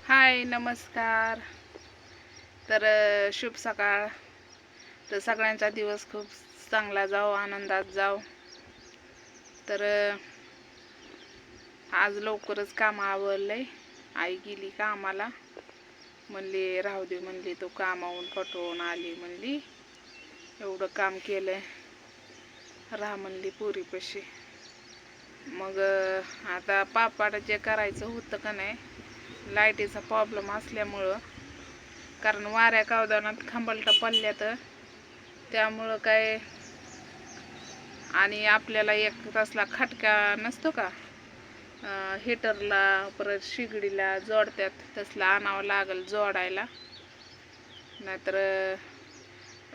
हाय नमस्कार. तर शुभ सकाळ. तर सगळ्यांचा दिवस खूप चांगला जाओ, आनंदात जाओ. तर आज लवकरच काम आवरलंय. आई गेली कामाला, म्हणली राहू दे, म्हणली तू कामावून कटवून आली, म्हणली एवढं काम केलंय, राहा म्हणली पुरीपाशी. मग आता पापड जे करायचं होतं का नाही, लाईटीचा प्रॉब्लेम असल्यामुळं, कारण वाऱ्या कावदानात खांबलटा पडल्यात, त्यामुळं काय, आणि आपल्याला एक तसला खटका नसतो का हिटरला, परत शिगडीला जोडतात, तसला आणावं लागल जोडायला. नाहीतर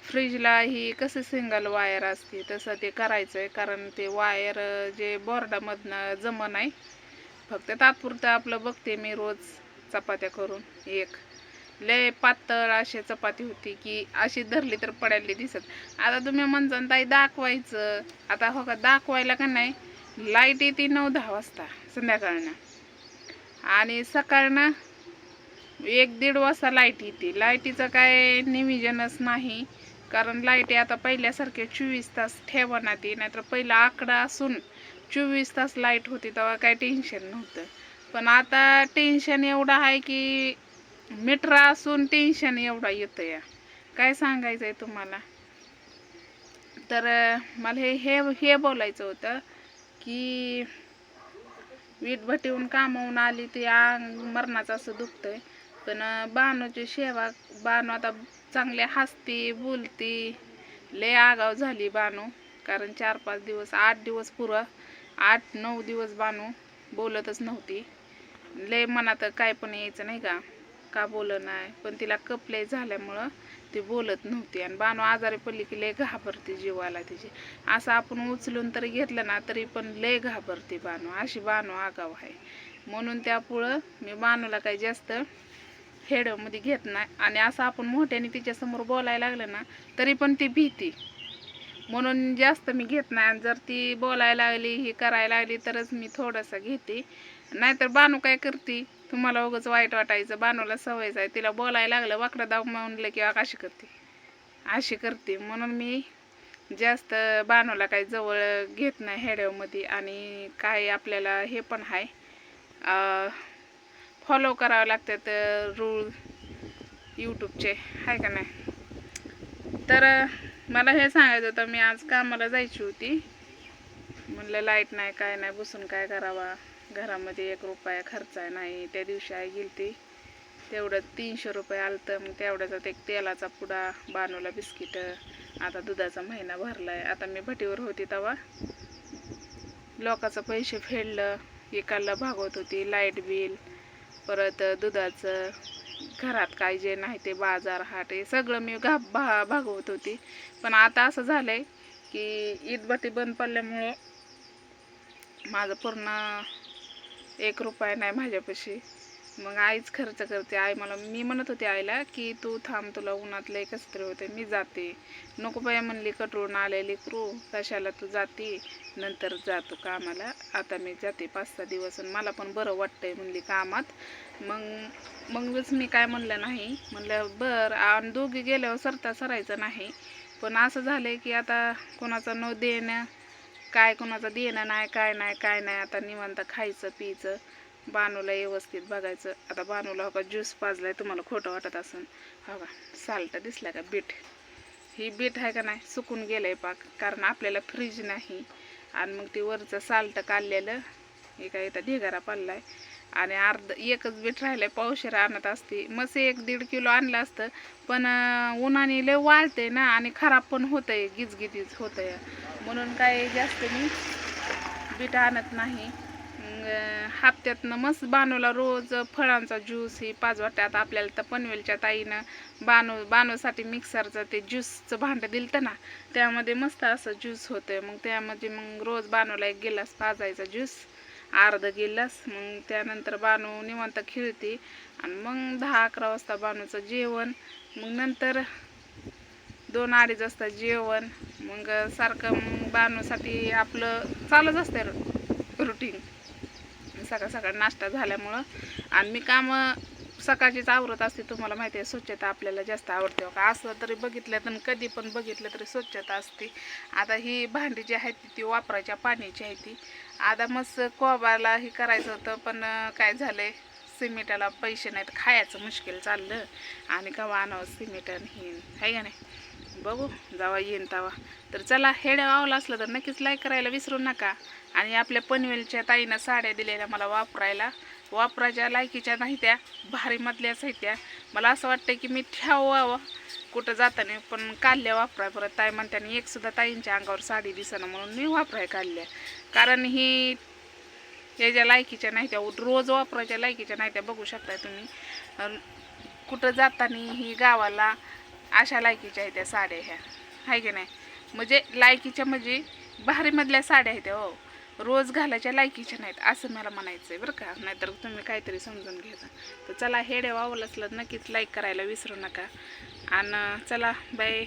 फ्रीजला ही कसं सिंगल वायर असते तसं ते करायचं आहे, कारण ते वायर जे बोर्डामधनं जमं नाही. फक्त तात्पुरतं आपलं बघते मी रोज चपात्या करून. एक लय पातळ अशी चपाती होती की अशी धरली तर पडायला दिसत. आता तुम्ही म्हणता ताई दाखवायचं, आता हो का दाखवायला का नाही, लाईट येते 9-10 वाजता संध्याकाळनं, आणि सकाळनं 1-1:30 वाजता लाईट येते. लाईटीचं काय नियोजनच नाही, कारण लाईटी आता पहिल्यासारखे 24 तास ठेवणार ती. नाहीतर पहिला आकडा असून 24 तास लाईट होती तेव्हा काय टेन्शन नव्हतं. पण आता टेन्शन एवढं आहे की मीटर असून टेन्शन एवढा येतं या, काय सांगायचं आहे तुम्हाला. तर मला हे हे बोलायचं होतं की वीटभट्टीहून कामावून आली ती अंग मरणाचं असं दुखतंय. पण बानूची सेवा, बानू आता चांगली हसती बोलती. लय आगाव झाली बानू, कारण 4-5 दिवस 8 दिवस पुरं 8-9 दिवस बानू बोलतच नव्हती. लय मनात काय पण यायचं नाही का बोलत नाही. पण तिला कप लय झाल्यामुळं ती बोलत नव्हती. आणि बानू आजारी पडली की लय घाबरते जीवाला तिची. असं आपण उचलून तरी घेतलं ना तरी पण लय घाबरते बानू. अशी बानू आगाव आहे. म्हणून त्यापुळं मी बानूला काही जास्त हेडमध्ये घेत नाही. आणि असं आपण मोठ्याने तिच्यासमोर बोलायला लागलं ना तरी पण ती भीती, म्हणून जास्त मी घेत नाही. आणि जर ती बोलायला लागली ही करायला लागली तरच मी थोडंसं घेते. नाहीतर बानू काय करते, तुम्हाला उगाच वाईट वाटायचं, बानूला सवयच आहे, तिला बोलायला लागलं वाकडं दाव म्हणलं की अशी करते, अशी करते. म्हणून मी जास्त बानूला काही जवळ घेत नाही हेड्यामध्ये. आणि काय आपल्याला हे पण आहे, फॉलो करावं लागतात रूल यूट्यूबचे, आहे का नाही. तर मला हे सांगायचं होतं, मी आज कामाला जायची होती. म्हणलं लाईट नाही काय नाही, बसून काय करावा, घरामध्ये 1 रुपया खर्च आहे नाही. त्या दिवशी आई गेलती, तेवढं 300 रुपये आलतं. मग तेवढ्याचा एक तेलाचा पुडा, बानूला बिस्किट, आता दुधाचा महिना भरलाय. आता मी भटीवर होती तेव्हा लोकांचं पैसे फेडलं, एकाला भागवत होती, लाईट बिल, परत दुधाचं, घरात काय जे नाही ते बाजार हाट हे सगळं मी भागवत होती. पण आता असं झालंय की ईदभट्टी बंद पडल्यामुळं माझं पूर्ण 1 रुपया नाही माझ्यापाशी. मग आईच खर्च करते. आई मी म्हणत होते आईला की तू थांब, तुला उन्हात लय कसं तरी होते, मी जाते. नको बाया म्हणली, कटवून आले लेकरू, कशाला तू जाते, नंतर जातो कामाला, आता मी जाते 5-6 दिवस आणि मला पण बरं वाटतंय म्हणली कामात. मगच मी काय म्हणलं नाही, म्हणलं बरं. आणि दोघी गेल्यावर सरता सरायचं नाही. पण असं झालंय की आता कोणाचं न देणं, काय कोणाचं देणं नाही, काय नाही. आता निवांत खायचं पियचं, बानूला व्यवस्थित बघायचं. आता बानूला हो का ज्यूस पाजलाय, तुम्हाला खोटं वाटत असेल, हो का साल्ट दिसला का, बीट, ही बीट आहे का नाही सुकून गेलंय पाक, कारण आपल्याला फ्रीज नाही. आणि मग ते वरचं साल्ट काढलेलं हे काय इथं ढिगारा पडलाय. आणि एकच बीट राहिलंय, पावशेर आणत असते, मस्त 1-1.5 किलो आणलं असतं. पण उन्हाने लय वाळते ना, आणि खराब पण होतंय, गिजगिजीच होतंय. म्हणून काय जास्त मी बीट आणत नाही. हप्त्यातनं मस्त बानूला रोज फळांचा ज्यूस ही पाजवाटे. आता आपल्याला तर पनवेलच्या ताईनं बानूसाठी मिक्सरचं ते ज्यूसचं भांडं दिलं ना, त्यामध्ये मस्त असं ज्यूस होतं. मग त्यामध्ये मग रोज बानूला 1 गिलास पाजायचा ज्यूस, अर्धा गिलास. मग त्यानंतर बानू निवांत खेळते. आणि मग 10-11 वाजता बानूचं जेवण, मग नंतर 2-2:30 वाजता जेवण. मग सारखं बानूसाठी आपलं चालूच असतं रुटीन, सकाळ नाश्ता झाल्यामुळं. आणि मी कामं सकाळचीच आवरत असते. तुम्हाला माहिती आहे स्वच्छता आपल्याला जास्त आवडते का, असलं तरी बघितलं तर कधी पण बघितलं तरी स्वच्छता असते. आता ही भांडी जी आहेत ती वापरायच्या पाण्याची आहे ती. आता मस्त कोबाला हे करायचं होतं, पण काय झालंय सिमेंटाला पैसे नाहीत, खायचं मुश्किल चाललं आणि केव्हा आणावं सिमेंट आणि हे आहे का नाही. बघू जेव्हा येईन तेव्हा. तर चला, हेड्या आवलं असलं तर नक्कीच लाईक करायला विसरू नका. आणि आपल्या पनवेलच्या ताईनं साड्या दिलेल्या मला वापरायच्या लायकीच्या नाही त्या, भारीमधल्याच आहेत त्या. मला असं वाटतं की मी ठेवावं कुठं जाताना, पण काढल्या वापराय. परत ताई म्हणताना एक सुद्धा ताईंच्या अंगावर साडी दिसणं म्हणून मी वापराय काढल्या. कारण ही याच्या लायकीच्या नाही त्या, रोज वापरायच्या लायकीच्या नाही त्या. बघू शकताय तुम्ही कुठं जाताना ही गावाला अशा लायकीच्या आहेत त्या साड्या ह्या, आहे की नाही. म्हणजे लायकीच्या म्हणजे भारीमधल्या साड्या आहेत त्या, हो, रोज घालायच्या लायकीच्या नाहीत असं मला म्हणायचं आहे बरं का. नाहीतर तुम्ही काहीतरी समजून घ्यायचं. तर चला, हेड्या वावलं असलं नक्कीच लाईक करायला विसरू नका. आणि चला बाय.